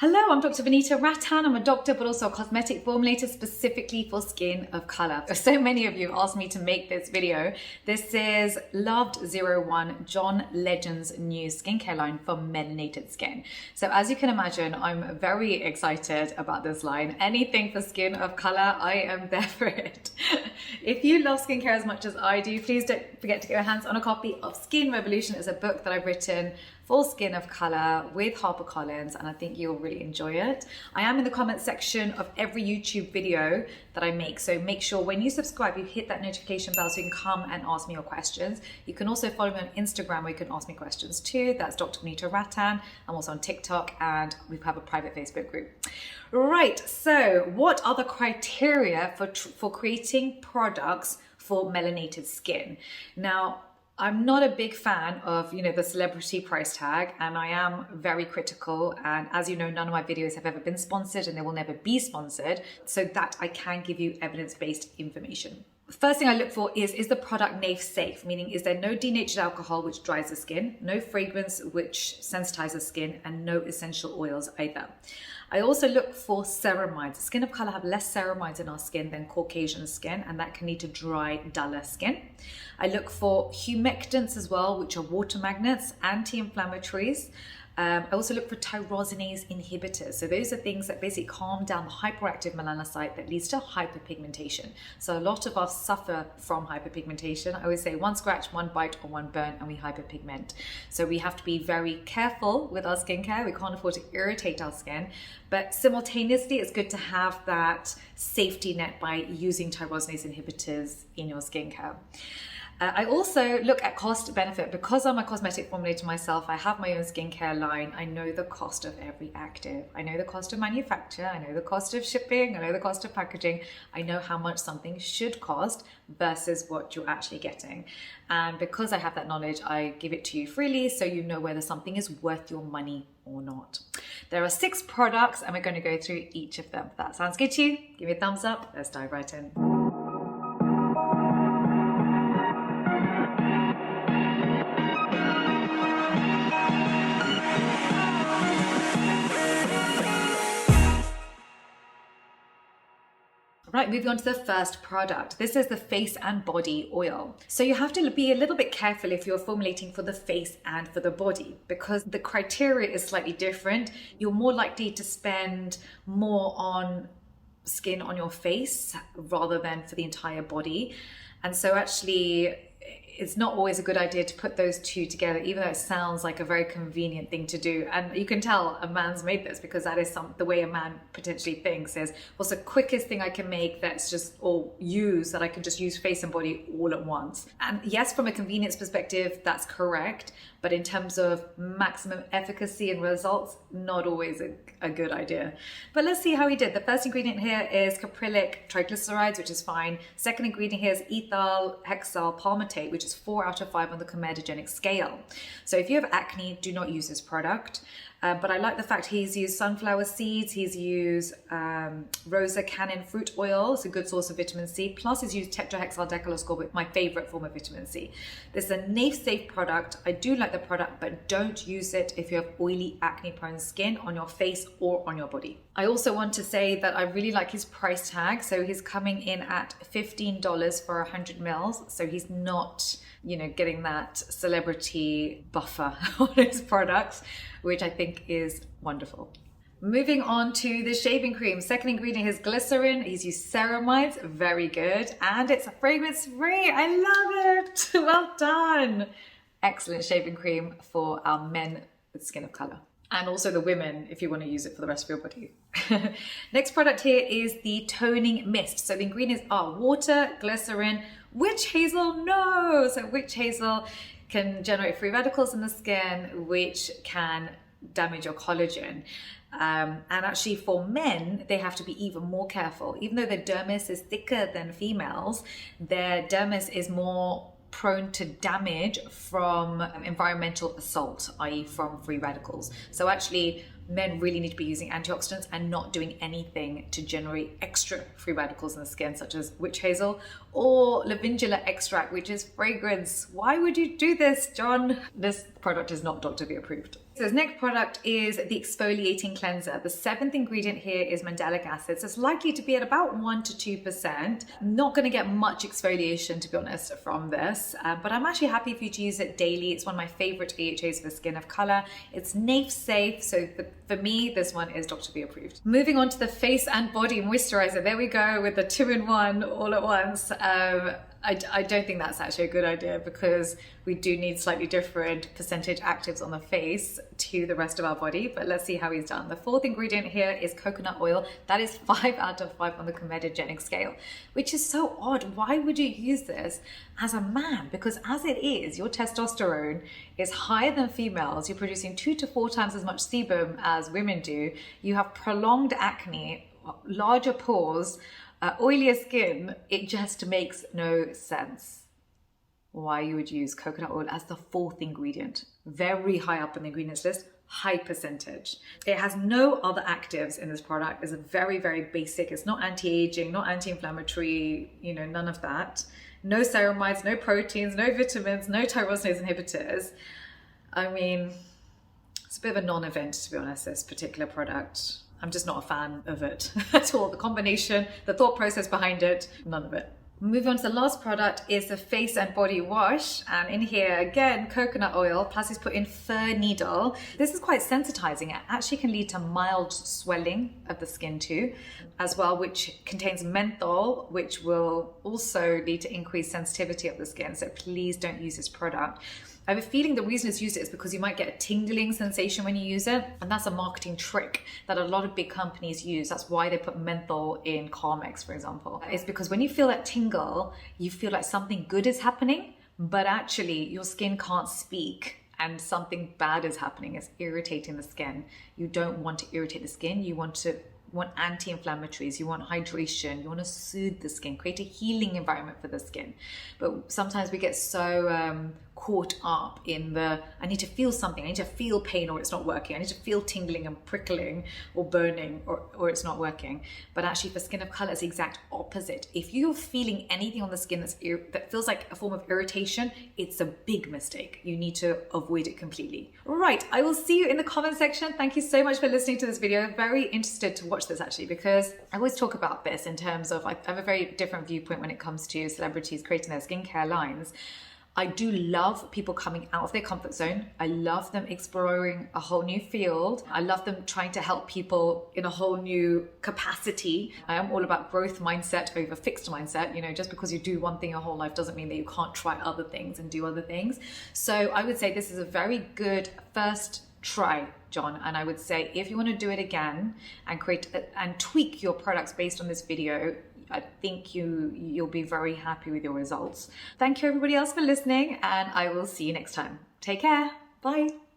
Hello, I'm Dr. Vanita Rattan. I'm a doctor, but also a cosmetic formulator specifically for skin of color. So many of you asked me to make this video. This is Loved 01, John Legend's new skincare line for melanated skin. So as you can imagine, I'm very excited about this line. Anything for skin of color, I am there for it. If you love skincare as much as I do, please don't forget to get your hands on a copy of Skin Revolution. It's a book that I've written for skin of color with HarperCollins, and I think you'll really enjoy it. I am in the comment section of every YouTube video that I make, so make sure when you subscribe, you hit that notification bell so you can come and ask me your questions. You can also follow me on Instagram where you can ask me questions too. That's Dr. Vanita Rattan. I'm also on TikTok, and we have a private Facebook group. Right, so what are the criteria for creating products for melanated skin? Now, I'm not a big fan of, the celebrity price tag, and I am very critical. And as you know, none of my videos have ever been sponsored and they will never be sponsored, so that I can give you evidence-based information. First thing I look for is the product NAF safe, meaning is there no denatured alcohol which dries the skin, no fragrance which sensitizes skin, and no essential oils either. I also look for ceramides. Skin of color have less ceramides in our skin than Caucasian skin, and that can lead to dry, duller skin. I look for humectants as well, which are water magnets, anti-inflammatories. I also look for tyrosinase inhibitors. So those are things that basically calm down the hyperactive melanocyte that leads to hyperpigmentation. So a lot of us suffer from hyperpigmentation. I always say one scratch, one bite, or one burn, and we hyperpigment. So we have to be very careful with our skincare. We can't afford to irritate our skin, but simultaneously, it's good to have that safety net by using tyrosinase inhibitors in your skincare. I also look at cost benefit. Because I'm a cosmetic formulator myself, I have my own skincare line. I know the cost of every active. I know the cost of manufacture. I know the cost of shipping. I know the cost of packaging. I know how much something should cost versus what you're actually getting. And because I have that knowledge, I give it to you freely so you know whether something is worth your money or not. There are 6 products and we're going to go through each of them. If that sounds good to you, give me a thumbs up. Let's dive right in. Right, moving on to the first product. This is the face and body oil. So you have to be a little bit careful if you're formulating for the face and for the body, because the criteria is slightly different. You're more likely to spend more on skin on your face rather than for the entire body. And so actually, it's not always a good idea to put those two together, even though it sounds like a very convenient thing to do. And you can tell a man's made this because that is the way a man potentially thinks is, what's the quickest thing I can make that's just, or use that I can just use face and body all at once. And yes, from a convenience perspective, that's correct. But in terms of maximum efficacy and results, not always a good idea. But let's see how he did. The first ingredient here is caprylic triglycerides, which is fine. Second ingredient here is ethyl hexyl palmitate, which is 4 out of 5 on the comedogenic scale. So if you have acne, do not use this product. But I like the fact he's used sunflower seeds, he's used Rosa Cannon fruit oil, it's a good source of vitamin C, plus he's used tetrahexyldecalascorbate, my favorite form of vitamin C. This is a NAF-safe product. I do like the product, but don't use it if you have oily, acne-prone skin on your face or on your body. I also want to say that I really like his price tag. So he's coming in at $15 for 100 mils. So he's not, getting that celebrity buffer on his products, which I think is wonderful. Moving on to the shaving cream. Second ingredient is glycerin. He's used ceramides, very good. And it's fragrance free. I love it. Well done. Excellent shaving cream for our men with skin of color. And also the women, if you want to use it for the rest of your body. Next product here is the toning mist. So the ingredients are water, glycerin, witch hazel. No! So witch hazel can generate free radicals in the skin, which can damage your collagen. And actually for men, they have to be even more careful. Even though their dermis is thicker than females, their dermis is more prone to damage from environmental assault, i.e. from free radicals. So actually, men really need to be using antioxidants and not doing anything to generate extra free radicals in the skin, such as witch hazel or lavandula extract, which is fragrance. Why would you do this, John? This product is not Dr. V approved. So this next product is the Exfoliating Cleanser. The 7th ingredient here is mandelic acid. So it's likely to be at about 1 to 2%. Not going to get much exfoliation, to be honest, from this. But I'm actually happy for you to use it daily. It's one of my favorite AHAs for skin of color. It's NAFE safe. So for me, this one is Dr. V approved. Moving on to the face and body moisturizer. There we go with the 2-in-1 all at once. I don't think that's actually a good idea because we do need slightly different percentage actives on the face to the rest of our body, but let's see how he's done. The 4th ingredient here is coconut oil. That is 5 out of 5 on the comedogenic scale, which is so odd. Why would you use this as a man? Because as it is, your testosterone is higher than females. You're producing 2 to 4 times as much sebum as women do. You have prolonged acne, larger pores, oilier skin. It just makes no sense why you would use coconut oil as the 4th ingredient. Very high up on the ingredients list, high percentage. It has no other actives in this product. It's very, very basic. It's not anti-aging, not anti-inflammatory, none of that. No ceramides, no proteins, no vitamins, no tyrosinase inhibitors. I mean, it's a bit of a non-event, to be honest, this particular product. I'm just not a fan of it at all. The combination, the thought process behind it, none of it. Moving on to the last product is the face and body wash. And in here, again, coconut oil, plus he's put in fir needle. This is quite sensitizing. It actually can lead to mild swelling of the skin too, as well, which contains menthol, which will also lead to increased sensitivity of the skin. So please don't use this product. I have a feeling the reason it's used is because you might get a tingling sensation when you use it. And that's a marketing trick that a lot of big companies use. That's why they put menthol in Carmex, for example. It's because when you feel that tingle, you feel like something good is happening, but actually your skin can't speak and something bad is happening. It's irritating the skin. You don't want to irritate the skin. You want anti-inflammatories, you want hydration, you want to soothe the skin, create a healing environment for the skin. But sometimes we get so caught up in I need to feel something, I need to feel pain or it's not working, I need to feel tingling and prickling or burning or it's not working. But actually for skin of color, it's the exact opposite. If you're feeling anything on the skin that feels like a form of irritation, it's a big mistake. You need to avoid it completely. Right, I will see you in the comment section. Thank you so much for listening to this video. I'm very interested to watch this actually, because I always talk about this in terms of, I have a very different viewpoint when it comes to celebrities creating their skincare lines. I do love people coming out of their comfort zone. I love them exploring a whole new field. I love them trying to help people in a whole new capacity. I am all about growth mindset over fixed mindset. Just because you do one thing your whole life doesn't mean that you can't try other things and do other things. So I would say this is a very good first try, John. And I would say if you want to do it again and and tweak your products based on this video, I think you'll be very happy with your results. Thank you everybody else for listening, and I will see you next time. Take care. Bye.